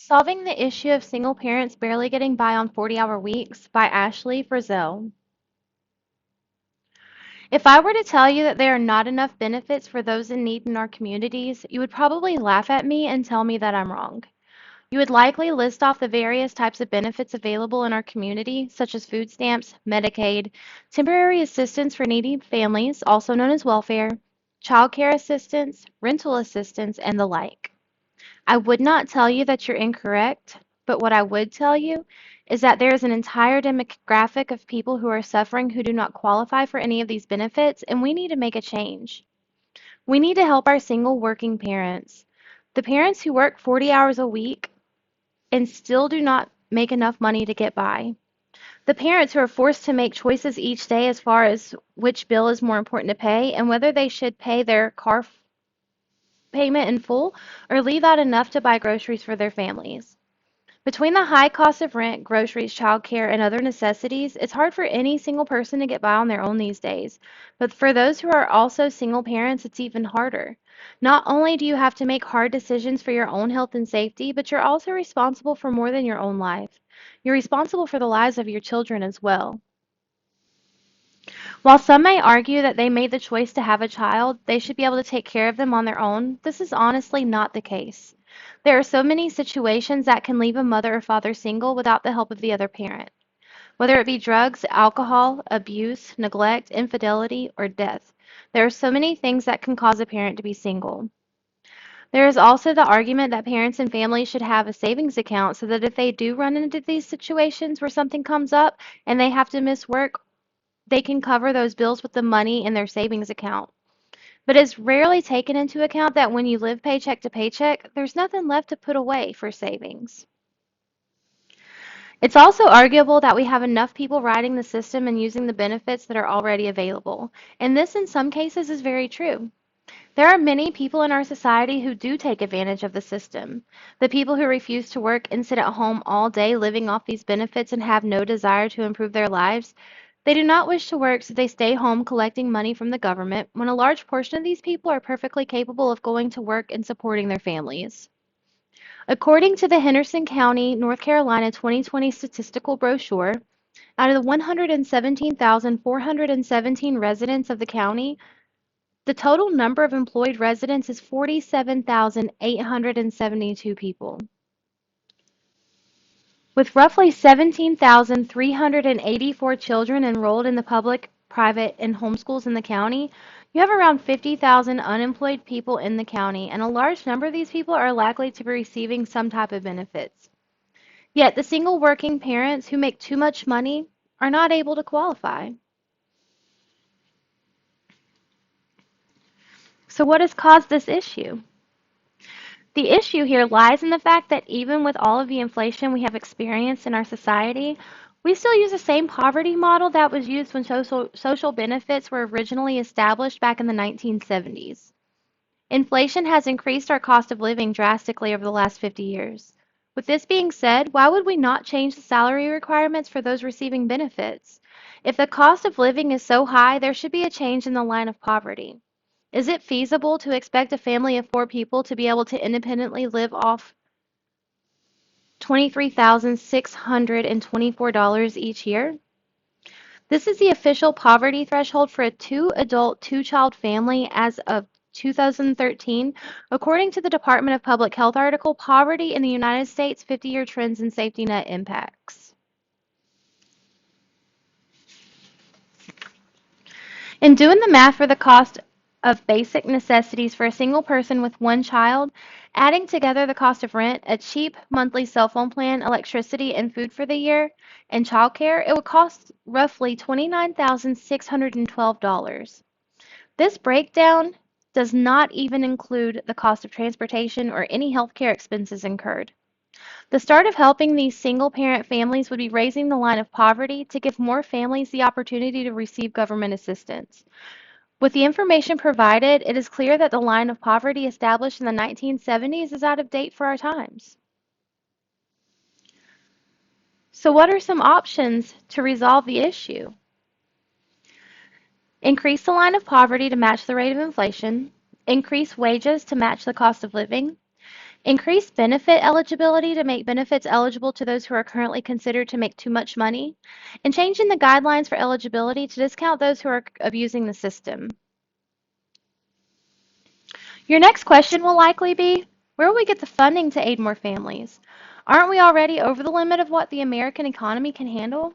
Solving the Issue of Single Parents Barely Getting By on 40-Hour Weeks by Ashley Frizzell. If I were to tell you that there are not enough benefits for those in need in our communities, you would probably laugh at me and tell me that I'm wrong. You would likely list off the various types of benefits available in our community, such as food stamps, Medicaid, temporary assistance for needy families, also known as welfare, child care assistance, rental assistance, and the like. I would not tell you that you're incorrect, but what I would tell you is that there is an entire demographic of people who are suffering who do not qualify for any of these benefits, and we need to make a change. We need to help our single working parents. The parents who work 40 hours a week and still do not make enough money to get by. The parents who are forced to make choices each day as far as which bill is more important to pay and whether they should pay their car payment in full or leave out enough to buy groceries for their families. Between the high cost of rent, groceries, childcare, and other necessities, it's hard for any single person to get by on their own these days. But for those who are also single parents, it's even harder. Not only do you have to make hard decisions for your own health and safety, but you're also responsible for more than your own life. You're responsible for the lives of your children as well. While some may argue that they made the choice to have a child, they should be able to take care of them on their own, this is honestly not the case. There are so many situations that can leave a mother or father single without the help of the other parent, whether it be drugs, alcohol, abuse, neglect, infidelity, or death. There are so many things that can cause a parent to be single. There is also the argument that parents and families should have a savings account so that if they do run into these situations where something comes up and they have to miss work, they can cover those bills with the money in their savings account. But it's rarely taken into account that when you live paycheck to paycheck, there's nothing left to put away for savings. It's also arguable that we have enough people riding the system and using the benefits that are already available. And this, in some cases, is very true. There are many people in our society who do take advantage of the system. The people who refuse to work and sit at home all day living off these benefits and have no desire to improve their lives, they do not wish to work, so they stay home collecting money from the government when a large portion of these people are perfectly capable of going to work and supporting their families. According to the Henderson County, North Carolina 2020 statistical brochure, out of the 117,417 residents of the county, the total number of employed residents is 47,872 people. With roughly 17,384 children enrolled in the public, private, and homeschools in the county, you have around 50,000 unemployed people in the county, and a large number of these people are likely to be receiving some type of benefits. Yet the single working parents who make too much money are not able to qualify. So what has caused this issue? The issue here lies in the fact that even with all of the inflation we have experienced in our society, we still use the same poverty model that was used when social benefits were originally established back in the 1970s. Inflation has increased our cost of living drastically over the last 50 years. With this being said, why would we not change the salary requirements for those receiving benefits? If the cost of living is so high, there should be a change in the line of poverty. Is it feasible to expect a family of 4 people to be able to independently live off $23,624 each year? This is the official poverty threshold for a two-adult, two-child family as of 2013. According to the Department of Public Health article, Poverty in the United States, 50-Year Trends and Safety Net Impacts. In doing the math for the cost of basic necessities for a single person with one child, adding together the cost of rent, a cheap monthly cell phone plan, electricity, and food for the year, and childcare, it would cost roughly $29,612. This breakdown does not even include the cost of transportation or any healthcare expenses incurred. The start of helping these single-parent families would be raising the line of poverty to give more families the opportunity to receive government assistance. With the information provided, it is clear that the line of poverty established in the 1970s is out of date for our times. So what are some options to resolve the issue? Increase the line of poverty to match the rate of inflation. Increase wages to match the cost of living. Increase benefit eligibility to make benefits eligible to those who are currently considered to make too much money, and changing the guidelines for eligibility to discount those who are abusing the system. Your next question will likely be, where will we get the funding to aid more families? Aren't we already over the limit of what the American economy can handle?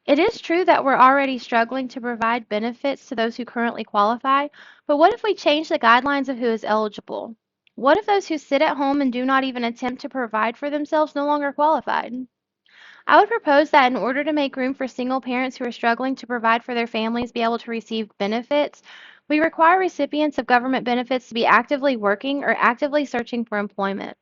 It is true that we're already struggling to provide benefits to those who currently qualify, but what if we change the guidelines of who is eligible? What if those who sit at home and do not even attempt to provide for themselves no longer qualified? I would propose that in order to make room for single parents who are struggling to provide for their families be able to receive benefits, we require recipients of government benefits to be actively working or actively searching for employment.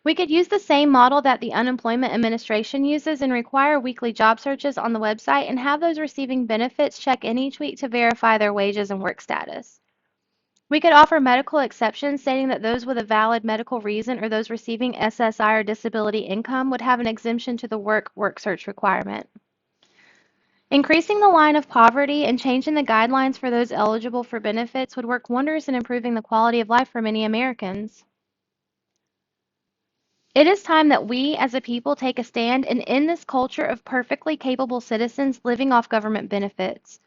We could use the same model that the Unemployment Administration uses and require weekly job searches on the website and have those receiving benefits check in each week to verify their wages and work status. We could offer medical exceptions stating that those with a valid medical reason or those receiving SSI or disability income would have an exemption to the work search requirement. Increasing the line of poverty and changing the guidelines for those eligible for benefits would work wonders in improving the quality of life for many Americans. It is time that we as a people take a stand and end this culture of perfectly capable citizens living off government benefits.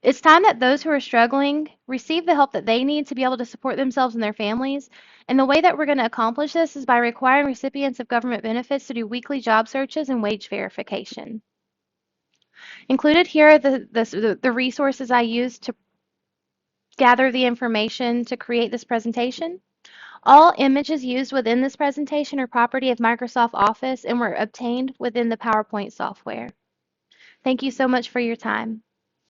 It's time that those who are struggling receive the help that they need to be able to support themselves and their families. And the way that we're going to accomplish this is by requiring recipients of government benefits to do weekly job searches and wage verification. Included here are the resources I used to gather the information to create this presentation. All images used within this presentation are property of Microsoft Office and were obtained within the PowerPoint software. Thank you so much for your time.